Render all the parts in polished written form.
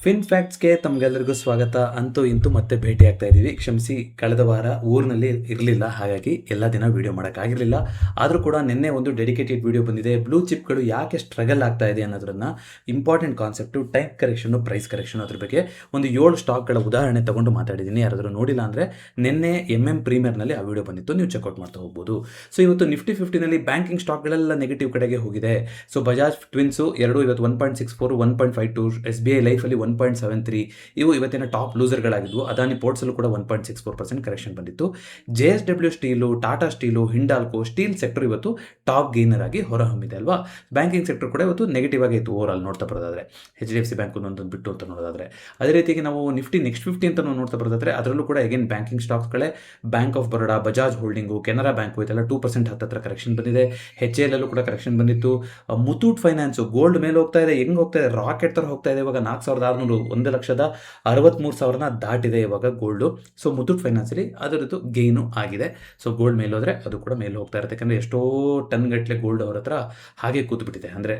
Fin ಫ್ಯಾಕ್ಟ್ಸ್ಗೆ ತಮಗೆಲ್ಲರಿಗೂ ಸ್ವಾಗತ. ಅಂತೂ ಇಂತೂ ಮತ್ತೆ ಭೇಟಿ ಆಗ್ತಾ ಇದ್ದೀವಿ. ಕ್ಷಮಿಸಿ, ಕಳೆದ ವಾರ ಊರಿನಲ್ಲಿ ಇರಲಿಲ್ಲ, ಹಾಗಾಗಿ ಎಲ್ಲ ದಿನ ವೀಡಿಯೋ ಮಾಡೋಕ್ಕಾಗಿರಲಿಲ್ಲ. ಆದರೂ ಕೂಡ ನಿನ್ನೆ ಒಂದು ಡೆಡಿಕೇಟೆಡ್ ವೀಡಿಯೋ ಬಂದಿದೆ. ಬ್ಲೂ ಚಿಪ್ಗಳು ಯಾಕೆ ಸ್ಟ್ರಗಲ್ ಆಗ್ತಾ ಇದೆ ಅನ್ನೋದನ್ನ important concept, time correction, price correction, ಅದ್ರ ಬಗ್ಗೆ ಒಂದು 7 ಸ್ಟಾಕ್ಗಳ ಉದಾಹರಣೆ ತಗೊಂಡು ಮಾತಾಡಿದ್ದೀನಿ. ಯಾರಾದರೂ ನೋಡಿಲ್ಲ ಅಂದರೆ ನಿನ್ನೆ ಪ್ರೀಮಿಯರ್ನಲ್ಲಿ ಆ ವಿಡಿಯೋ ಬಂದಿತ್ತು, ನೀವು ಚೆಕ್ಔಟ್ ಮಾಡ್ತಾ ಹೋಗ್ಬೋದು. ಸೊ ಇವತ್ತು ನಿಫ್ಟಿ 50ನಲ್ಲಿ ಬ್ಯಾಂಕಿಂಗ್ ಸ್ಟಾಕ್ಗಳೆಲ್ಲ ನೆಗೆಟಿವ್ ಕಡೆಗೆ ಹೋಗಿದೆ. ಸೊ ಬಜಾಜ್ ಟ್ವಿನ್ಸು ಎರಡು ಇವತ್ತು 1.64, 1.52, SBI ಲೈಫಲ್ಲಿ 1.73 ಇವು ಇವತ್ತಿನ ಟಾಪ್ ಲೂಸರ್ಗಳಾಗಿದ್ವು. ಅದಾನಿ ಪೋರ್ಟ್ಸಲ್ಲೂ ಕೂಡ 1.64% ಕರೆಕ್ಷನ್ ಬಂದಿತ್ತು. JSW steel, Tata steel, Hindalco steel sector ಇವತ್ತು ಟಾಪ್ ಗೇನರ್ ಆಗಿ ಹೊರಹೊಮ್ಮಿದೆ ಅಲ್ವಾ. ಬ್ಯಾಂಕಿಂಗ್ ಸೆಕ್ಟರ್ ಕೂಡ ಇವತ್ತು ನೆಗೆಟಿವ್ ಆಗಿ ಇತ್ತು ಓವರ್ ಆಲ್ ನೋಡ್ತಾ ಬರೋದಾದ್ರೆ. HDFC ಬ್ಯಾಂಕ್ ಒಂದೊಂದು ಬಿಟ್ಟು ಅಂತ ನೋಡೋದಾದ್ರೆ. ಅದೇ ರೀತಿಯಾಗಿ ನಾವು ನಿಫ್ಟಿ ನೆಕ್ಸ್ಟ್ 50 ಅಂತ ನೋಡ್ತಾ ಬರೋದಾದ್ರೆ ಅದರಲ್ಲೂ ಕೂಡ ಅಗೇನ್ ಬ್ಯಾಂಕಿಂಗ್ ಸ್ಟಾಕ್ಸ್ಗಳೇ bank of Baroda, Bajaj holding, Canara bank ಇದೆಲ್ಲ 2% ಹತ್ತತ್ರ ಕರೆಕ್ಷನ್ ಬಂದಿದೆ. HAL ಅಲ್ಲೂ ಕೂಡ ಕರೆಕ್ಷನ್ ಬಂದಿತ್ತು. ಮುತೂಟ್ ಫೈನಾನ್ಸು ಗೋಲ್ಡ್ ಮೇಲೆ ಹೋಗ್ತಾ ಇದೆ, ಹೆಂಗೆ ಹೋಗ್ತಾ ಇದೆ, ರಾಕೆಟ್ ಥರ ಹೋಗ್ತಾ ಇದೆ. ಇವಾಗ 4,600, 1,63,000 ದಾಟಿದೆ ಇವಾಗ ಗೋಲ್ಡು. ಸೊ ಮುತೂಟ್ ಫೈನಾನ್ಸಲ್ಲಿ ಅದರದ್ದು ಗೇನು ಆಗಿದೆ. ಸೊ ಗೋಲ್ಡ್ ಮೇಲೆ ಹೋದರೆ ಅದು ಕೂಡ ಮೇಲೆ ಹೋಗ್ತಾ ಇರುತ್ತೆ. ಯಾಕಂದರೆ ಎಷ್ಟೋ ಟನ್ ಗಟ್ಟಲೆ ಗೋಲ್ಡ್ ಅವ್ರ ಹತ್ರ ಹಾಗೆ ಕೂತ್ಬಿಟ್ಟಿದೆ. ಅಂದರೆ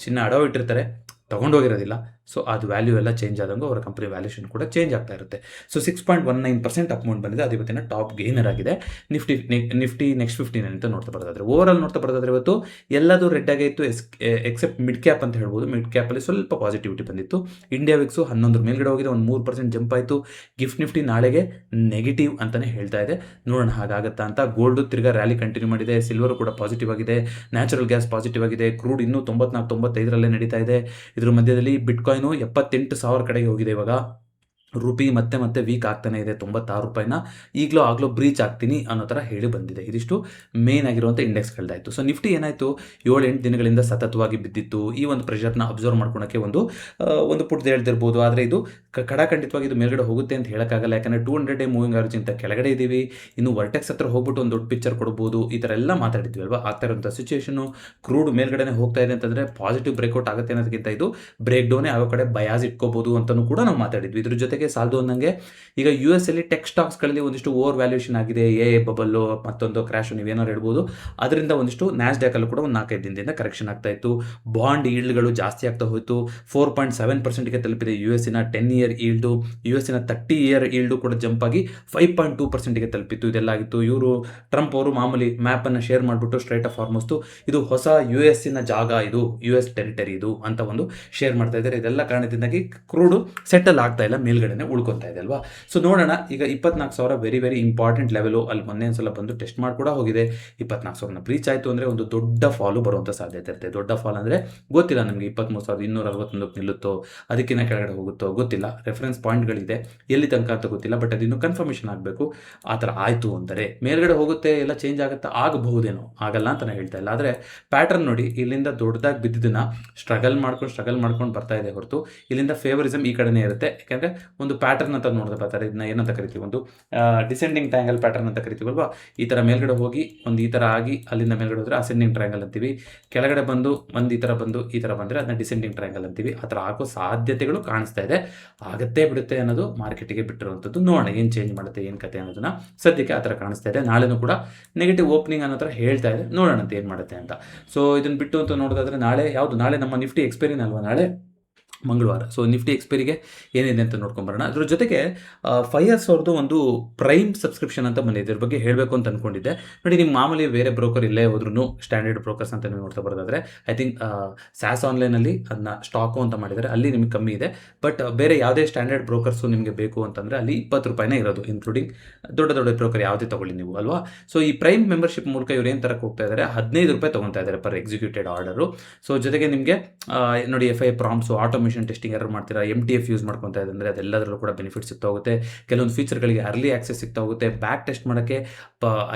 ಚಿನ್ನ ಅಡವು ಇಟ್ಟಿರ್ತಾರೆ, ತೊಗೊಂಡೋಗಿರೋದಿಲ್ಲ. ಸೊ ಅದು ವ್ಯಾಲ್ಯೂ ಎಲ್ಲ ಚೇಂಜ್ ಆದಂಗೆ ಅವರ ಕಂಪ್ನಿ ವ್ಯಾಲ್ಯೂಷನ್ ಕೂಡ ಚೇಂಜ್ ಆಗ್ತಾ ಇರುತ್ತೆ. ಸೊ 6.19% ಅಮೌಂಟ್ ಬಂದಿದೆ, ಅದು ಇವತ್ತಿನ ಟಾಪ್ ಗೇನರ್ ಆಗಿದೆ. ನಿಫ್ಟಿ ನೆಕ್ಸ್ಟ್ 15 ಅಂತ ನೋಡ್ತಾ ಬರೋದಾದ್ರೆ, ಓವರ್ ಆಲ್ ನೋಡ್ತಾ ಬರೋದಾದ್ರೆ ಇವತ್ತು ಎಲ್ಲದೂ ರೆಡ್ ಆಗಿತ್ತು ಎಕ್ಸೆಪ್ಟ್ ಮಿಡ್ ಕ್ಯಾಪ್ ಅಂತ ಹೇಳ್ಬೋದು. ಮಿಡ್ ಕ್ಯಾಪಲ್ಲಿ ಸ್ವಲ್ಪ ಪಾಸಿಟಿವಿಟಿ ಬಂದಿತ್ತು. ಇಂಡಿಯಾ ವಿಕ್ಸು 11 ಮೇಲ್ಗಡೆ ಹೋಗಿದೆ, ಒಂದು 3% ಜಂಪ್ ಆಯಿತು. ಗಿಫ್ಟ್ ನಿಫ್ಟಿ ನಾಳೆಗೆ ನೆಗೆಟಿವ್ ಅಂತಲೇ ಹೇಳ್ತಾ ಇದೆ, ನೋಡೋಣ ಹಾಗಾಗತ್ತಾ ಅಂತ. ಗೋಲ್ಡು ತಿರ್ಗಾ ರ್ಯಾಲಿ ಕಂಟಿನ್ಯೂ ಮಾಡಿದೆ. ಸಿಲ್ವರು ಕೂಡ ಪಾಸಿಟಿವ್ ಆಗಿದೆ. ನ್ಯಾಚುರಲ್ ಗ್ಯಾಸ್ ಪಾಸಿಟಿವ್ ಆಗಿದೆ. ಕ್ರೂಡ್ ಇನ್ನೂ 94-95 ನಡೀತಾ ಇದೆ. ಇದ್ರ ಮಧ್ಯದಲ್ಲಿ ಬಿಟ್ಕಾಯಿನು 78,000 ಕಡೆಗೆ ಹೋಗಿದೆ. ಇವಾಗ ರುಪಿ ಮತ್ತೆ ವೀಕ್ ಆಗ್ತಾನೆ ಇದೆ. 96 ರೂಪಾಯಿನ ಆಗಲೂ ಬ್ರೀಚ್ ಆಗ್ತೀನಿ ಅನ್ನೋ ಥರ ಹೇಳಿ ಬಂದಿದೆ. ಇದಿಷ್ಟು ಮೇನ್ ಆಗಿರುವಂಥ ಇಂಡೆಕ್ಸ್ಗಳದಾಯಿತು. ಸೊ ನಿಫ್ಟಿ ಏನಾಯಿತು, 7-8 ದಿನಗಳಿಂದ ಸತತವಾಗಿ ಬಿದ್ದಿತ್ತು. ಈ ಒಂದು ಪ್ರೆಷರ್ನ ಅಬ್ಸರ್ವ್ ಮಾಡ್ಕೊಳಕ್ಕೆ ಒಂದು ಪುಟ್ದು ಹೇಳ್ತಿರ್ಬೋದು. ಆದರೆ ಇದು ಖಂಡಿತವಾಗಿ ಇದು ಮೇಲ್ಗಡೆ ಹೋಗುತ್ತೆ ಅಂತ ಹೇಳೋಕ್ಕಾಗಲ್ಲ. ಯಾಕಂದರೆ 200 ಡೇ ಮೂವಿಂಗ್ ಆವರೇಜ್ ಅಂತ ಕೆಳಗಡೆ ಇದ್ದೀವಿ. ಇನ್ನು ವರ್ಟೆಕ್ಸ್ ಹತ್ರ ಹೋಗ್ಬಿಟ್ಟು ಒಂದು ದೊಡ್ಡ ಪಿಕ್ಚರ್ ಕೊಡ್ಬೋದು, ಈ ಥರ ಎಲ್ಲ ಮಾತಾಡಿದ್ವಿ ಅಲ್ವಾ. ಆಗ್ತಾ ಇರೋಂಥ ಸಿಚುವೇಷನು, ಕ್ರೂಡ್ ಮೇಲ್ಗಡೆ ಹೋಗ್ತಾ ಇದೆ ಅಂತಂದರೆ ಪಾಸಿಟಿವ್ ಬ್ರೇಕ್ಔಟ್ ಆಗುತ್ತೆ ಅನ್ನೋದಕ್ಕಿಂತ ಇದು ಬ್ರೇಕ್ ಡೌನೇ ಆಗೋ ಕಡೆ ಬಯಾಸ್ ಇಟ್ಕೋಬೋದು ಅಂತಲೂ ಕೂಡ ನಾವು ಮಾತಾಡಿದ್ವಿ. ಇದ್ರ ಜೊತೆಗೆ ಸಾಲದು ಅನ್ನಂಗೆ ಈಗ US ಅಲ್ಲಿ ಟೆಕ್ ಸ್ಟಾಕ್ಸ್ಗಳಲ್ಲಿ ಒಂದಿಷ್ಟು ಓವರ್ ವ್ಯಾಲ್ಯೂಷನ್ ಆಗಿದೆ. ಬಬಲ್ಲು, ಮತ್ತೊಂದು ಕ್ರ್ಯಾಶು, ನೀವೇನಾರು ಹೇಳ್ಬೋದು. ಅದರಿಂದ ಒಂದಿಷ್ಟು ನ್ಯಾಸ್ಡ್ಯಾಕ್ ಅಲ್ಲೂ ಕೂಡ ಒಂದು 4-5 ದಿನದಿಂದ ಕರೆಕ್ಷನ್ ಆಗ್ತಾ ಇತ್ತು. ಬಾಂಡ್ ಈಲ್ಡ್ಗಳು ಜಾಸ್ತಿ ಆಗ್ತಾ ಹೋಯಿತು. 4.7%ಗೆ ತಲುಪಿದೆ US-ನ 10 ಇಯರ್ ಈಲ್ಡು. US-ನ 30 ಇಯರ್ ಈಲ್ಡು ಕೂಡ ಜಂಪ್ ಆಗಿ 5.2%ಗೆ ತಲುಪಿತ್ತು. ಇದೆಲ್ಲ ಆಗಿತ್ತು. ಇವರು ಟ್ರಂಪ್ ಅವರು ಮಾಮೂಲಿ ಮ್ಯಾಪನ್ನು ಶೇರ್ ಮಾಡಿಬಿಟ್ಟು ಸ್ಟ್ರೈಟ್ ಆಫ್ ಫಾರ್ಮೋಸ್ಟು ಇದು ಹೊಸ US-ನ ಜಾಗ, ಇದು US ಟೆರಿಟರಿ ಇದು ಅಂತ ಒಂದು ಶೇರ್ ಮಾಡ್ತಾ ಇದ್ದಾರೆ. ಇದೆಲ್ಲ ಕಾರಣದಿಂದಾಗಿ ಕ್ರೂಡು ಸೆಟಲ್ ಆಗ್ತಾ ಇಲ್ಲ, ಮೇಲ್ಗಡೆನೆ ಉಳ್ಕೊತಾ ಇದೆ ಅಲ್ವಾ. ಸೊ ನೋಡೋಣ, ಈಗ 24,000 ವೆರಿ ಇಂಪಾರ್ಟೆಂಟ್ ಲೆವೆಲು. ಅಲ್ಲಿ ಮೊನ್ನೆ ಒಂದ್ಸಲ ಬಂದು ಟೆಸ್ಟ್ ಮಾಡಿ ಕೂಡ ಹೋಗಿದೆ. 24,000 ಬ್ರೀಚ್ ಆಯಿತು ಅಂದರೆ ಒಂದು ದೊಡ್ಡ ಫಾಲು ಬರುವಂಥ ಸಾಧ್ಯತೆ ಇರುತ್ತೆ. ದೊಡ್ಡ ಫಾಲ್ ಅಂದರೆ ಗೊತ್ತಿಲ್ಲ ನಮಗೆ, 23,261 ನಿಲ್ಲುತ್ತೋ, ಅದಕ್ಕಿಂತ ಕೆಳಗಡೆ ಹೋಗುತ್ತೋ ಗೊತ್ತಿಲ್ಲ. ರೆಫರೆನ್ಸ್ ಪಾಯಿಂಟ್ಗಳಿದೆ, ಎಲ್ಲಿ ತನಕ ಅಂತ ಗೊತ್ತಿಲ್ಲ. ಬಟ್ ಅದಿನ್ನು ಕನ್ಫರ್ಮೇಷನ್ ಆಗಬೇಕು. ಆ ಥರ ಆಯಿತು ಅಂದರೆ ಮೇಲ್ಗಡೆ ಹೋಗುತ್ತೆ, ಎಲ್ಲ ಚೇಂಜ್ ಆಗುತ್ತಾ, ಆಗಬಹುದೇನೋ, ಆಗಲ್ಲ ಅಂತ ನಾನು ಹೇಳ್ತಾ ಇಲ್ಲ. ಆದರೆ ಪ್ಯಾಟರ್ನ್ ನೋಡಿ, ಇಲ್ಲಿಂದ ದೊಡ್ಡದಾಗಿ ಬಿದ್ದಿದ್ದನ್ನು ಸ್ಟ್ರಗಲ್ ಮಾಡ್ಕೊಂಡು ಬರ್ತಾ ಇದೆ ಹೊರತು ಇಲ್ಲಿಂದ ಫೇವರಿಸಮ್ ಈ ಕಡೆನೇ ಇರುತ್ತೆ. ಯಾಕೆಂದರೆ ಒಂದು ಪ್ಯಾಟರ್ನ್ ಅಂತ ನೋಡ್ತಾ ಬರ್ತಾರೆ. ಇದನ್ನ ಏನಂತ ಕರಿತೀವಿ, ಒಂದು ಡಿಸೆಂಡಿಂಗ್ ಟ್ರಯಾಂಗಲ್ ಪ್ಯಾಟರ್ನ್ ಅಂತ ಕರಿತೀವಲ್ವಾ. ಈ ಥರ ಮೇಲ್ಗಡೆ ಹೋಗಿ ಒಂದು ಈ ಥರ ಆಗಿ ಅಲ್ಲಿಂದ ಮೇಲ್ಗಡೆ ಹೋದರೆ ಅಸೆಂಡಿಂಗ್ ಟ್ರಯಾಂಗಲ್ ಅಂತೀವಿ. ಕೆಳಗಡೆ ಬಂದು ಒಂದು ಈ ಥರ ಬಂದರೆ ಅದನ್ನ ಡಿಸೆಂಡಿಂಗ್ ಟ್ರಯಾಂಗಲ್ ಅಂತೀವಿ. ಆ ಥರ ಆಗೋ ಸಾಧ್ಯತೆಗಳು ಕಾಣಿಸ್ತಾ ಇದೆ. ಆಗತ್ತೆ ಬಿಡುತ್ತೆ ಅನ್ನೋದು ಮಾರ್ಕೆಟಿಗೆ ಬಿಟ್ಟಿರುವಂಥದ್ದು. ನೋಡೋಣ ಏನು ಚೇಂಜ್ ಮಾಡುತ್ತೆ, ಏನು ಕತೆ ಅನ್ನೋದನ್ನ. ಸದ್ಯಕ್ಕೆ ಆ ಥರ ಕಾಣಿಸ್ತಾ ಇದೆ. ನಾಳೆನೂ ಕೂಡ ನೆಗೆಟಿವ್ ಓಪನಿಂಗ್ ಅನ್ನೋ ಥರ ಹೇಳ್ತಾ ಇದೆ. ನೋಡೋಣ ಅಂತ ಏನು ಮಾಡುತ್ತೆ ಅಂತ. ಸೊ ಇದನ್ನು ಬಿಟ್ಟು ಅಂತ ನೋಡೋದಾದ್ರೆ ನಾಳೆ ನಮ್ಮ ನಿಫ್ಟಿ ಎಕ್ಸ್ಪೈರಿನ ಅಲ್ವಾ, ನಾಳೆ ಮಂಗಳವಾರ. ಸೊ ನಿಫ್ಟಿ ಎಕ್ಸ್ಪೈರಿಗೆ ಏನಿದೆ ಅಂತ ನೋಡ್ಕೊಂಬರೋಣ. ಅದ್ರ ಜೊತೆಗೆ 5 years ಅವ್ರದ್ದು ಒಂದು ಪ್ರೈಮ್ ಸಬ್ಸ್ಕ್ರಿಪ್ಷನ್ ಅಂತ ಬಂದಿದೆ. ಇದ್ರ ಬಗ್ಗೆ ಹೇಳಬೇಕು ಅಂತ ಅಂದ್ಕೊಂಡಿದ್ದೆ. ನೋಡಿ, ನಿಮ್ಮ ಮಾಮೂಲಿ ಬೇರೆ ಬ್ರೋಕರ್ ಇಲ್ಲೇ ಹೋದ್ರೂ ಸ್ಟ್ಯಾಂಡರ್ಡ್ ಬ್ರೋಕರ್ಸ್ ಅಂತ ನೀವು ನೋಡ್ತಾ ಬರೋದಾದ್ರೆ ಐ ಥಿಂಕ್ ಸ್ಯಾಸ್ ಆನ್ಲೈನಲ್ಲಿ ಅದನ್ನ ಸ್ಟಾಕು ಅಂತ ಮಾಡಿದ್ದಾರೆ, ಅಲ್ಲಿ ನಿಮಗೆ ಕಮ್ಮಿ ಇದೆ. ಬಟ್ ಬೇರೆ ಯಾವುದೇ ಸ್ಟ್ಯಾಂಡರ್ಡ್ ಬ್ರೋಕರ್ಸು ನಿಮಗೆ ಬೇಕು ಅಂತಂದರೆ ಅಲ್ಲಿ 20 ರೂಪಾಯಿನೇ ಇರೋದು, ಇನ್ಕ್ಲೂಡಿಂಗ್ ದೊಡ್ಡ ಬ್ರೋಕರ್ ಯಾವುದೇ ತೊಗೊಳ್ಳಿ ನೀವು ಅಲ್ವಾ. ಸೊ ಈ ಪ್ರೈಮ್ ಮೆಂಬರ್ಶಿಪ್ ಮೂಲಕ ಇವ್ರು ಏನು ತರಕ್ಕೆ ಹೋಗ್ತಾ ಇದ್ದಾರೆ, 15 ರೂಪಾಯಿ ತೊಗೊತಾ ಇದ್ದಾರೆ ಪರ್ ಎಕ್ಸಿಕ್ಯೂಟೆಡ್ ಆರ್ಡರು. ಸೊ ಜೊತೆಗೆ ನಿಮಗೆ ನೋಡಿ FI ಪ್ರಾಮ್ಸು, ಆಟೋಮೇಷನ್ ಟೆಸ್ಟಿಂಗ್ ಯಾರು ಮಾಡ್ತೀರಾ, MTF ಯೂಸ್ ಮಾಡ್ಕೊತಾ ಇದೆ ಅಂದರೆ ಅದೆಲ್ಲದರಲ್ಲೂ ಕೂಡ ಬೆನಿಫಿಟ್ ಸಿಗ್ತಾ ಹೋಗುತ್ತೆ. ಕೆಲವೊಂದು ಫೀಚರ್ಗಳಿಗೆ ಅರ್ಲಿ ಆಕ್ಸೆಸ್ ಸಿಗ್ತಾ ಹೋಗುತ್ತೆ. ಬ್ಯಾಕ್ ಟೆಸ್ಟ್ ಮಾಡೋಕ್ಕೆ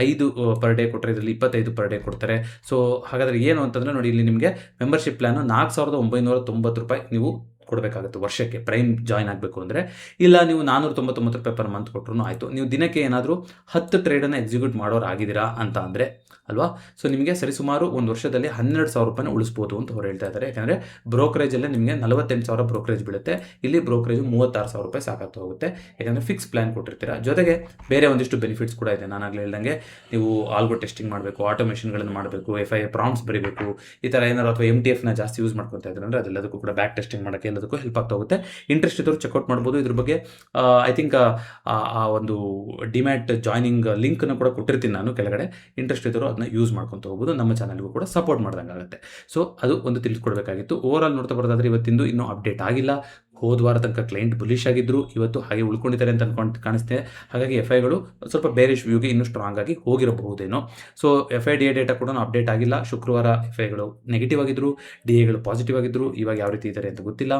5 ಪರ್ ಡೇ ಕೊಟ್ಟರೆ ಇದರಲ್ಲಿ 25 ಪರ್ ಡೇ ಕೊಡ್ತಾರೆ. ಸೊ ಹಾಗಾದರೆ ಏನು ಅಂತಂದರೆ ನೋಡಿ, ಇಲ್ಲಿ ನಿಮಗೆ ಮೆಂಬರ್ಶಿಪ್ ಪ್ಲಾನು 4,990 ರೂಪಾಯಿ ನೀವು ಕೊಡಬೇಕಾಗುತ್ತೆ ವರ್ಷಕ್ಕೆ ಪ್ರೈಮ್ ಜಾಯ್ನ್ ಆಗಬೇಕು ಅಂದರೆ. ಇಲ್ಲ ನೀವು 499 ರೂಪಾಯಿ ಪರ್ ಮಂತ್ ಕೊಟ್ಟರು ಆಯಿತು. ನೀವು ದಿನಕ್ಕೆ ಏನಾದರೂ 10 ಟ್ರೇಡನ್ನು ಎಕ್ಸಿಕ್ಯೂಟ್ ಮಾಡೋರು ಆಗಿದ್ದೀರಾ ಅಂತ ಅಂದರೆ ಅಲ್ವಾ. ಸೊ ನಿಮಗೆ ಸರಿಸುಮಾರು ಒಂದು ವರ್ಷದಲ್ಲಿ 12,000 ರೂಪಾಯಿನ ಉಳಿಸ್ಬೋದು ಅಂತ ಅವ್ರು ಹೇಳ್ತಾ ಇದ್ದಾರೆ. ಯಾಕಂದರೆ ಬ್ರೋಕರೇಜಲ್ಲೇ ನಿಮಗೆ 48,000 ಬ್ರೋಕರೇಜ್ ಬೀಳುತ್ತೆ. ಇಲ್ಲಿ ಬ್ರೋಕರೇಜು 36,000 ರೂಪಾಯಿ ಸಾಕಾಗ್ತಾ ಹೋಗುತ್ತೆ. ಯಾಕಂದರೆ ಫಿಕ್ಸ್ ಪ್ಲಾನ್ ಕೊಟ್ಟಿರ್ತೀರಾ. ಜೊತೆಗೆ ಬೇರೆ ಒಂದಿಷ್ಟು ಬೆನಿಫಿಟ್ಸ್ ಕೂಡ ಇದೆ. ನಾನಾಗಲೇ ಹೇಳ್ದಂಗೆ ನೀವು ಆಲ್ಗೋ ಟೆಸ್ಟಿಂಗ್ ಮಾಡಬೇಕು, ಆಟೋಮೇಷನ್ಗಳನ್ನು ಮಾಡಬೇಕು, FI ಪ್ರಾಮ್ಸ್ ಬರೀಬೇಕು, ಈ ಥರ ಏನಾರು ಅಥವಾ MTFನ ಜಾಸ್ತಿ ಯೂಸ್ ಮಾಡ್ಕೊತಾ ಇದ್ದಾರೆ ಅಂದರೆ ಅದೆಲ್ಲದಕ್ಕೂ ಕೂಡ ಬ್ಯಾಕ್ ಟೆಸ್ಟಿಂಗ್ ಮಾಡೋಕ್ಕೆ ಹೇಳೋದಕ್ಕೂ ಹೆಲ್ಪ್ ಆಗ್ತಾ ಹೋಗುತ್ತೆ. ಇಂಟ್ರೆಸ್ಟ್ ಇದ್ದವರು ಚೆಕ್ಔಟ್ ಮಾಡ್ಬೋದು. ಇದ್ರ ಬಗ್ಗೆ ಐ ಥಿಂಕ್ ಆ ಒಂದು ಡಿಮ್ಯಾಟ್ ಜಾಯ್ನಿಂಗ್ ಲಿಂಕ್ನ ಕೂಡ ಕೊಟ್ಟಿರ್ತೀನಿ ನಾನು ಕೆಳಗಡೆ. ಇಂಟ್ರೆಸ್ಟ್ ಇದ್ದವರು ಅದನ್ನ ಯೂಸ್ ಮಾಡ್ಕೊತ ಹೋಗ್ಬೋದು. ನಮ್ಮ ಚಾನಲ್ಗೂ ಕೂಡ ಸಪೋರ್ಟ್ ಮಾಡ್ದಂಗೆ ಆಗುತ್ತೆ. ಸೊ ಅದು ಒಂದು ತಿಳಿಸ್ಕೊಡ್ಬೇಕಾಗಿತ್ತು. ಓವರ್ ಆಲ್ ನೋಡ್ತಾ ಬರೋದಾದ್ರೆ ಇವತ್ತಿಂದು ಇನ್ನೂ ಅಪ್ಡೇಟ್ ಆಗಿಲ್ಲ. ಹೋದ ವಾರ ತನಕ ಕ್ಲೈಂಟ್ ಬುಲಿಶ್ ಆಗಿದ್ರು, ಇವತ್ತು ಹಾಗೆ ಉಳ್ಕೊಂಡಿದ್ದಾರೆ ಅಂತ ಕಾಣಿಸ್ತೆ. ಹಾಗಾಗಿ FIಗಳು ಸ್ವಲ್ಪ ಬೇರಿಶ್ ವ್ಯೂಗೆ ಇನ್ನೂ ಸ್ಟ್ರಾಂಗ್ ಆಗಿ ಹೋಗಿರಬಹುದೇನೋ. ಸೊ FIDA ಡೇಟಾ ಕೂಡ ಅಪ್ಡೇಟ್ ಆಗಿಲ್ಲ. ಶುಕ್ರವಾರ FIಗಳು ನೆಗೆಟಿವ್ ಆಗಿದ್ರು, DAಗಳು ಪಾಸಿಟಿವ್ ಆಗಿದ್ರು. ಇವಾಗ ಯಾವ ರೀತಿ ಇದ್ದಾರೆ ಅಂತ ಗೊತ್ತಿಲ್ಲ,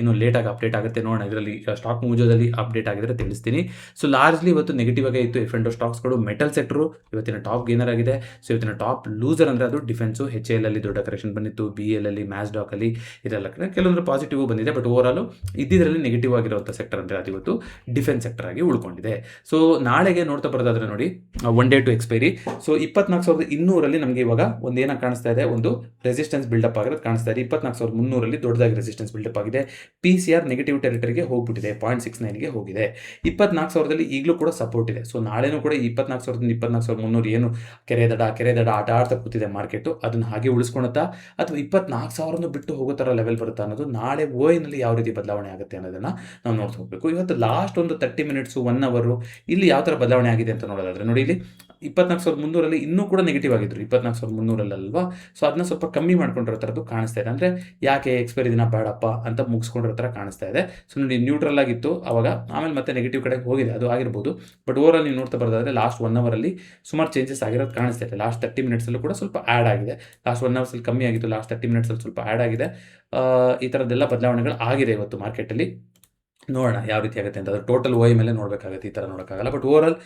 ಇನ್ನು ಲೇಟಾಗಿ ಅಪ್ಡೇಟ್ ಆಗುತ್ತೆ ನೋಡೋಣ. ಇದರಲ್ಲಿ ಸ್ಟಾಕ್ ಮೂಜೋದಲ್ಲಿ ಅಪ್ಡೇಟ್ ಆಗಿದ್ರೆ ತಿಳಿಸ್ತೀನಿ. ಸೊ ಲಾರ್ಜ್ಲಿ ಇವತ್ತು ನೆಗೆಟಿವ್ ಆಗೇ ಇತ್ತು F&O ಸ್ಟಾಕ್ಸ್ಗಳು. ಮೆಟಲ್ ಸೆಕ್ಟರು ಇವತ್ತಿನ ಟಾಪ್ ಗೇನರ್ ಆಗಿದೆ. ಸೊ ಇವತ್ತಿನ ಟಾಪ್ ಲೂಸರ್ ಅಂದರೆ ಅದು ಡಿಫೆನ್ಸು. HAL ಅಲ್ಲಿ ದೊಡ್ಡ ಕರೆಕ್ಷನ್ ಬಂದಿತ್ತು, BL ಅಲ್ಲಿ, ಮ್ಯಾಸ್ಡಾಕ್ ಅಲ್ಲಿ ಇದೆಲ್ಲ ಕೆಲವೊಂದು ಪಾಸಿಟಿವ್ ಬಂದಿದೆ. ಬಟ್ ಓವರ್ ಆಲ್ ಇದ್ದಿದ್ರಲ್ಲಿ ನೆಗೆಟಿವ್ ಆಗಿರುವಂಥ ಸೆಕ್ಟರ್ ಅಂದರೆ ಅದು ಇವತ್ತು ಡಿಫೆನ್ಸ್ ಸೆಕ್ಟರ್ ಆಗಿ ಉಳ್ಕೊಂಡಿದೆ. ಸೊ ನಾಳೆಗೆ ನೋಡ್ತಾ ಬರೋದಾದ್ರೆ ನೋಡಿ, 1 day to expiry. ಸೊ 24,200 ನಮಗೆ ಇವಾಗ ಒಂದೇನ ಕಾಣಿಸ್ತಾ ಇದೆ, ಒಂದು ರೆಸಿಸ್ಟೆನ್ಸ್ ಬಿಲ್ಡಪ್ ಆಗಿರೋದು ಕಾಣಿಸ್ತಾ ಇದೆ. 24,300 ದೊಡ್ಡದಾಗಿ ರೆಸಿಸ್ಟೆನ್ಸ್ ಬಿಲ್ಡಪ್ ಆಗಿದೆ. PCR ನೆಗೆಟಿವ್ ಟೆರಿಟರಿಗೆ ಹೋಗ್ಬಿಟ್ಟಿದೆ, 0.69ಗೆ ಹೋಗಿದೆ. 24,000 ಈಗಲೂ ಕೂಡ ಸಪೋರ್ಟ್ ಇದೆ. ಸೊ ನಾಳೆನೂ ಕೂಡ 24,000 24,300 ಏನು ಕೆರೆ ದಡ ಆಟ ಆಡ್ತಾ ಕೂತಿದೆ ಮಾರ್ಕೆಟು, ಅದನ್ನ ಹಾಗೆ ಉಳಿಸ್ಕೊಳುತ್ತಾ ಅಥವಾ 24,000 ಬಿಟ್ಟು ಹೋಗೋ ಥರ ಲೆವೆಲ್ ಬರುತ್ತಾ ಅನ್ನೋದು ನಾಳೆ ಓಯ್ನಲ್ಲಿ ಯಾವ ರೀತಿ ಬದಲಾವಣೆ ಆಗುತ್ತೆ ಅನ್ನೋದನ್ನ ನಾವು ನೋಡ್ತಾ ಹೋಗ್ಬೇಕು. ಇವತ್ತು ಲಾಸ್ಟ್ ಒಂದು 30 minutes 1 hour ಇಲ್ಲಿ ಯಾವ ಥರ ಬದಲಾವಣೆ ಆಗಿದೆ ಅಂತ ನೋಡೋದಾದ್ರೆ ನೋಡಿ, ಇಲ್ಲಿ 24,300 ಇನ್ನೂ ಕೂಡ ನೆಗೆಟಿವ್ ಆಗಿದ್ರು 24,300 ಅಲ್ವಾ. ಸೊ ಅದನ್ನ ಸ್ವಲ್ಪ ಕಮ್ಮಿ ಮಾಡ್ಕೊಂಡಿರೋ ಥರದ್ದು ಕಾಣಿಸ್ತಾ ಇದೆ. ಅಂದರೆ ಯಾಕೆ ಎಕ್ಸ್ಪೈರಿ ದಿನ ಬೇಡಪ್ಪ ಅಂತ ಮುಗಿಸ್ಕೊಂಡಿರೋ ಥರ ಕಾಣಿಸ್ತಾ ಇದೆ. ಸೊ ನೋಡಿ, ನ್ಯೂಟ್ರಲ್ ಆಗಿತ್ತು ಅವಾಗ, ಆಮೇಲೆ ಮತ್ತೆ ನೆಗೆಟಿವ್ ಕಡೆಗೆ ಹೋಗಿದೆ, ಅದು ಆಗಿರ್ಬೋದು. ಬಟ್ ಓವರ್ ಆಲ್ ನೀವು ನೋಡ್ತಾ ಬರೋದಾದ್ರೆ ಲಾಸ್ಟ್ 1 hour ಸುಮಾರು ಚೇಂಜಸ್ ಆಗಿರೋದು ಕಾಣಿಸ್ತಾ ಇದೆ. ಲಾಸ್ಟ್ 30 minutes ಕೂಡ ಸ್ವಲ್ಪ ಆ್ಯಡ್ ಆಗಿದೆ. ಲಾಸ್ಟ್ 1 hour ಕಮ್ಮಿ ಆಗಿತ್ತು, ಲಾಸ್ಟ್ 30 minutes ಸ್ವಲ್ಪ ಆ್ಯಡ್ ಆಗಿದೆ. ಈ ಥರದ್ದೆಲ್ಲ ಬದಲಾವಣೆಗಳು ಆಗಿದೆ ಇವತ್ತು ಮಾರ್ಕೆಟಲ್ಲಿ. ನೋಡೋಣ ಯಾವ ರೀತಿ ಆಗುತ್ತೆ ಅಂತ. ಅದು ಟೋಟಲ್ OI ಮೇಲೆ ನೋಡಬೇಕಾಗುತ್ತೆ, ಈ ಥರ ನೋಡೋಕ್ಕಾಗಲ್ಲ. ಬಟ್ ಓವರ್ ಆಲ್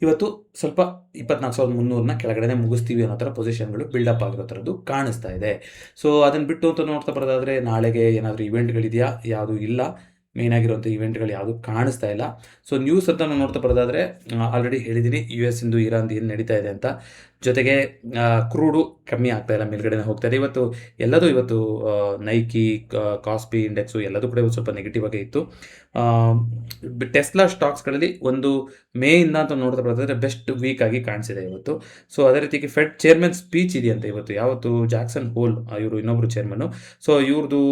ಇವತ್ತು ಸ್ವಲ್ಪ 24,300 ಕೆಳಗಡೆ ಮುಗಿಸ್ತೀವಿ ಅನ್ನೋ ಥರ ಪೊಸಿಷನ್ಗಳು ಬಿಲ್ಡಪ್ ಆಗಿರೋ ಥರದ್ದು ಕಾಣಿಸ್ತಾ ಇದೆ. ಸೊ ಅದನ್ನು ಬಿಟ್ಟು ಅಂತ ನೋಡ್ತಾ ಬರೋದಾದರೆ ನಾಳೆಗೆ ಏನಾದರೂ ಇವೆಂಟ್ಗಳಿದೆಯಾ? ಯಾವುದೂ ಇಲ್ಲ. ಮೇನ್ ಆಗಿರುವಂಥ ಇವೆಂಟ್ಗಳು ಯಾವುದು ಕಾಣಿಸ್ತಾ ಇಲ್ಲ. ಸೊ ನ್ಯೂಸ್ ಅಂತ ನಾವು ನೋಡ್ತಾ ಬರೋದಾದರೆ ಆಲ್ರೆಡಿ ಹೇಳಿದ್ದೀನಿ, US ಇಂದು ಇರಾನ್ದು ಏನು ನಡೀತಾ ಇದೆ ಅಂತ. ಜೊತೆಗೆ ಕ್ರೂಡು ಕಮ್ಮಿ ಆಗ್ತಾ ಇಲ್ಲ, ಮೇಲ್ಗಡೆ ಹೋಗ್ತಾ ಇದೆ. ಇವತ್ತು ನೈಕಿ, ಕಾಸ್ಪಿ ಇಂಡೆಕ್ಸು ಎಲ್ಲದೂ ಕೂಡ ಸ್ವಲ್ಪ ನೆಗೆಟಿವ್ ಆಗೇ ಇತ್ತು. ಟೆಸ್ಲಾ ಸ್ಟಾಕ್ಸ್ಗಳಲ್ಲಿ ಒಂದು ಮೇಯಿಂದ ಅಂತ ನೋಡ್ತಾ ಬರೋದಾದ್ರೆ ಬೆಸ್ಟ್ ವೀಕ್ ಆಗಿ ಕಾಣಿಸಿದೆ ಇವತ್ತು. ಸೊ ಅದೇ ರೀತಿಗೆ ಫೆಡ್ ಚೇರ್ಮನ್ ಸ್ಪೀಚ್ ಇದೆಯಂತೆ ಇವತ್ತು. ಯಾವತ್ತು ಜಾಕ್ಸನ್ ಹೋಲ್, ಇವರು ಇನ್ನೊಬ್ರು ಚೇರ್ಮನ್ನು. ಸೊ ಇವ್ರದ್ದು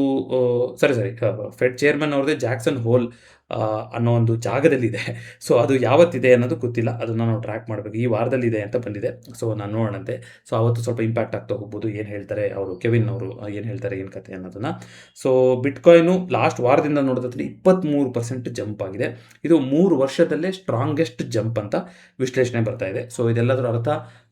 ಫೆಡ್ ಚೇರ್ಮನ್ ಅವ್ರದ್ದೇ ಜಾಕ್ಸನ್ ಹೋಲ್ ಅನ್ನೋ ಒಂದು ಜಾಗದಲ್ಲಿದೆ. ಸೊ ಅದು ಯಾವತ್ತಿದೆ ಅನ್ನೋದು ಗೊತ್ತಿಲ್ಲ, ಅದನ್ನು ನಾವು ಟ್ರ್ಯಾಕ್ ಮಾಡಬೇಕು. ಈ ವಾರದಲ್ಲಿದೆ ಅಂತ ಬಂದಿದೆ. ಸೊ ನಾನು ನೋಡೋಣಂತೆ. ಸೊ ಅವತ್ತು ಸ್ವಲ್ಪ ಇಂಪ್ಯಾಕ್ಟ್ ಆಗ್ತಾ ಹೋಗ್ಬೋದು. ಏನು ಹೇಳ್ತಾರೆ ಅವರು, ಕೆವಿನ್ ಅವರು ಏನು ಹೇಳ್ತಾರೆ, ಏನು ಕತೆ ಅನ್ನೋದನ್ನು. ಸೊ ಬಿಟ್ಕಾಯಿನು ಲಾಸ್ಟ್ ವಾರದಿಂದ ನೋಡೋದಾದ್ರೆ 23% ಜಂಪ್ ಆಗಿದೆ. ಇದು 3 ವರ್ಷದಲ್ಲೇ ಸ್ಟ್ರಾಂಗೆಸ್ಟ್ ಜಂಪ್ ಅಂತ ವಿಶ್ಲೇಷಣೆ ಬರ್ತಾ ಇದೆ. ಸೊ ಇದೆಲ್ಲದರ ಅರ್ಥ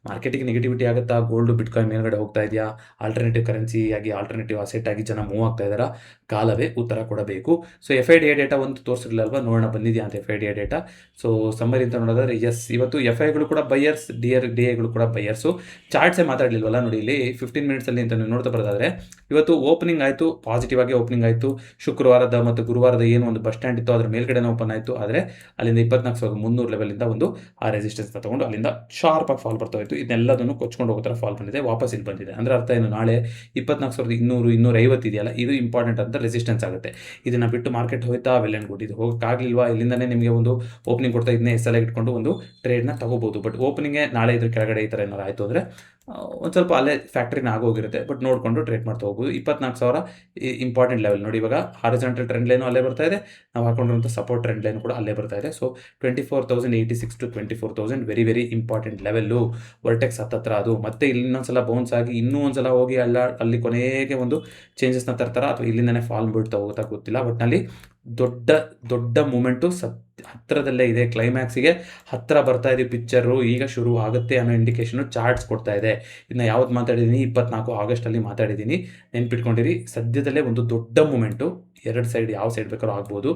ಮಾರ್ಕೆಟಿಗೆ ನೆಗೆಟಿವಿಟಿ ಆಗುತ್ತಾ, ಗೋಲ್ಡು ಬಿಟ್ಕಾಯಿನ್ ಮೇಲ್ಗಡೆ ಹೋಗ್ತಾ ಇದೆಯಾ, ಆಲ್ಟರ್ನೇಟಿವ್ ಕರೆನ್ಸಿ ಆಗಿ ಆಲ್ಟರ್ನೇಟಿವ್ ಅಸೆಟ್ ಆಗಿ ಜನ ಮೂವ್ ಆಗ್ತಾ ಇದ್ದಾರಾ? ಕಾಲವೇ ಉತ್ತರ ಕೊಡಬೇಕು. ಸೊ FIDA ಡೇಟಾ ಒಂದು ತೋರಿಸಿರಲಿಲ್ವಾ, ನೋಡೋಣ ಬಂದಿದೆಯಾ ಅಂತ FIDA ಡೇಟಾ. ಸೊ ಸಮ್ಮರಿ ಅಂತ ನೋಡೋದಾದ್ರೆ ಇವತ್ತು FIಗಳು ಕೂಡ ಬೈಯರ್ಸ್, DAಗಳು ಕೂಡ ಬೈಯರ್ಸು. ಚಾರ್ಟ್ಸೇ ಮಾತಾಡಲಿಲ್ವಲ್ಲ ನೋಡಿ, ಇಲ್ಲಿ 15 minutes ಅಂತ ನೀವು ನೋಡ್ತಾ ಬರೋದಾದ್ರೆ ಇವತ್ತು ಓಪನಿಂಗ್ ಆಯಿತು, ಪಾಸಿಟಿವ್ ಆಗಿ ಓಪನಿಂಗ್ ಆಯಿತು. ಶುಕ್ರವಾರದ ಮತ್ತು ಗುರುವಾರದ ಏನು ಒಂದು ಬಸ್ ಸ್ಟ್ಯಾಂಡ್ ಇತ್ತು ಅದ್ರ ಮೇಲ್ಗಡೆ ಓಪನ್ ಆಯಿತು. ಆದರೆ ಅಲ್ಲಿಂದ 24,300 ಲೆವೆಲಿಂದ ಒಂದು ಆ ರೆಸಿಸ್ಟೆನ್ಸ್ನ ತಗೊಂಡು ಅಲ್ಲಿಂದ ಶಾರ್ಪ್ ಆಗಿ ಫಾಲ್ ಬರ್ತಾ ಇತ್ತು. ಇದನ್ನೆಲ್ಲದನ್ನು ಕೊಚ್ಕೊಂಡು ಹೋಗೋ ಥರ ಫಾಲ್ ಬಂದಿದೆ, ವಾಪಸ್ ಇಲ್ಲಿ ಬಂದಿದೆ. ಅಂದರೆ ಅರ್ಥ ಏನು, ನಾಳೆ 24,200 250 ಇದೆಯಲ್ಲ, ಇದು ಇಂಪಾರ್ಟೆಂಟ್ ಅಂತ ರೆಸಿಸ್ಟೆನ್ಸ್ ಆಗುತ್ತೆ. ಇದನ್ನು ಬಿಟ್ಟು ಮಾರ್ಕೆಟ್ ಹೋಯ್ತಾ ವೆಲ್ ಆ್ಯಂಡ್ ಗುಡ್. ಇದು ಹೋಗೋಕ್ಕಾಗಲಿಲ್ವಾ, ಇಲ್ಲಿಂದನೇ ನಿಮಗೆ ಒಂದು ಓಪನಿಂಗ್ ಕೊಡ್ತಾ ಇದನ್ನೇ SL ಇಟ್ಕೊಂಡು ಒಂದು ಟ್ರೇಡ್ನ ತಗೋಬೋದು. ಬಟ್ ಓಪನಿಂಗೇ ನಾಳೆ ಇದ್ರ ಕೆಳಗಡೆ ಈ ಥರ ಏನಾರು ಆಯಿತು ಅಂದರೆ ಒಂದು ಸ್ವಲ್ಪ ಅಲ್ಲೇ ಫ್ಯಾಕ್ಟ್ರಿನ ಆಗೋಗಿರುತ್ತೆ. ಬಟ್ ನೋಡಿಕೊಂಡು ಟ್ರೇಡ್ ಮಾಡ್ತಾ ಹೋಗ್ಬೋದು. 24,000 ಇಂಪಾರ್ಟೆಂಟ್ ಲೆವೆಲ್ ನೋಡಿ. ಇವಾಗ ಹಾರಿಜಾಂಟಲ್ ಟ್ರೆಂಡ್ ಲೈನು ಅಲ್ಲೇ ಬರ್ತಾ ಇದೆ, ನಾವು ಹಾಕೊಂಡಿರುವಂಥ ಸಪೋರ್ಟ್ ಟ್ರೆಂಡ್ ಲೈನ್ ಕೂಡ ಅಲ್ಲೇ ಬರ್ತಾ ಇದೆ. So 24,086 to 24,000 very very important level. Vertex ಹತ್ತತ್ರ ಅದು ಮತ್ತೆ ಇನ್ನೊಂದ್ಸಲ ಬೌನ್ಸ್ ಆಗಿ ಇನ್ನೂ ಒಂದ್ಸಲ ಹೋಗಿ ಅಲ್ಲಿ ಕೊನೆಗೆ ಒಂದು ಚೇಂಜಸ್ನ ತರ್ತಾರ ಅಥವಾ ಇಲ್ಲಿಂದನೇ ಫಾಲ್ ಬಿಡ್ತಾ ಹೋಗ್ತಾ ಗೊತ್ತಿಲ್ಲ. ಒಟ್ಟಿನಲ್ಲಿ ದೊಡ್ಡ ಮೂಮೆಂಟು ಹತ್ತಿರದಲ್ಲೇ ಇದೆ, ಕ್ಲೈಮ್ಯಾಕ್ಸಿಗೆ ಹತ್ತಿರ ಬರ್ತಾ ಇದೆ ಪಿಕ್ಚರು, ಈಗ ಶುರು ಆಗುತ್ತೆ ಅನ್ನೋ ಇಂಡಿಕೇಶನು ಚಾರ್ಟ್ಸ್ ಕೊಡ್ತಾ ಇದೆ. ಇದನ್ನ ಯಾವ್ದು ಮಾತಾಡಿದ್ದೀನಿ, 24 ಆಗಸ್ಟಲ್ಲಿ ಮಾತಾಡಿದ್ದೀನಿ, ನೆನ್ಪಿಟ್ಕೊಂಡಿರಿ. ಸದ್ಯದಲ್ಲೇ ಒಂದು ದೊಡ್ಡ ಮೂಮೆಂಟು, ಎರಡು ಸೈಡ್ ಯಾವ ಸೈಡ್ ಬೇಕಾದ್ರೂ ಆಗ್ಬೋದು.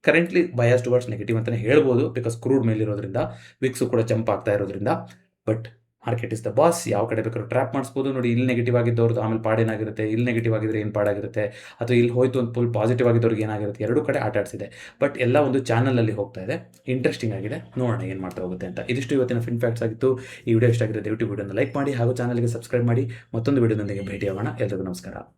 ಕರೆಂಟ್ಲಿ ಬಯಾಸ್ ಟುವರ್ಡ್ಸ್ ನೆಗೆಟಿವ್ ಅಂತಲೇ ಹೇಳ್ಬೋದು, ಬಿಕಾಸ್ ಕ್ರೂಡ್ ಮೇಲಿರೋದ್ರಿಂದ, ವಿಕ್ಸು ಕೂಡ ಜಂಪ್ ಆಗ್ತಾ ಇರೋದ್ರಿಂದ. But market is the boss, ಯಾವ ಕಡೆ ಬೇಕಾದ್ರೂ ಟ್ರ್ಯಾಪ್ ಮಾಡಿಸ್ಬೋದು. ನೋಡಿ, ಇಲ್ಲಿ ನೆಗೆಟಿವ್ ಆಗಿದ್ದವ್ರದ್ದು ಆಮೇಲೆ ಪಾಡೇನಾಗಿರುತ್ತೆ, ಇಲ್ಲಿ ನೆಗೆಟಿವ್ ಆಗಿದ್ರೆ ಏನು ಪಾಡಾಗಿರುತ್ತೆ, ಅಥವಾ ಇಲ್ಲಿ ಹೋಯ್ತು ಒಂದು ಫುಲ್ ಪಾಸಿಟಿವ್ ಆಗಿದ್ದವ್ರಿಗೆ ಏನಾಗಿರುತ್ತೆ, ಎರಡೂ ಕಡೆ ಆಟ ಆಡಿಸಿದೆ. ಬಟ್ ಎಲ್ಲ ಒಂದು ಚಾನಲಲ್ಲಿ ಹೋಗ್ತಾ ಇದೆ, ಇಂಟ್ರೆಸ್ಟಿಂಗ್ ಆಗಿದೆ. ನೋಡೋಣ ಏನು ಮಾಡ್ತಾ ಹೋಗುತ್ತೆ ಅಂತ. ಇದಿಷ್ಟು ಇವತ್ತಿನ ಫಿನ್ ಫ್ಯಾಕ್ಟ್ಸ್ ಆಗಿತ್ತು. ಈ ವಿಡಿಯೋ ಇಷ್ಟ ಆಗಿದೆ ದಯವಿಟ್ಟು ವಿಡಿಯೋನ ಲೈಕ್ ಮಾಡಿ ಹಾಗೂ ಚಾನಲ್ಗೆ ಸಬ್ಸ್ಕ್ರೈಬ್ ಮಾಡಿ. ಮತ್ತೊಂದು ವಿಡಿಯೋದೊಂದಿಗೆ ಭೇಟಿಯಾಗೋಣ. ಎಲ್ರಿಗೂ ನಮಸ್ಕಾರ.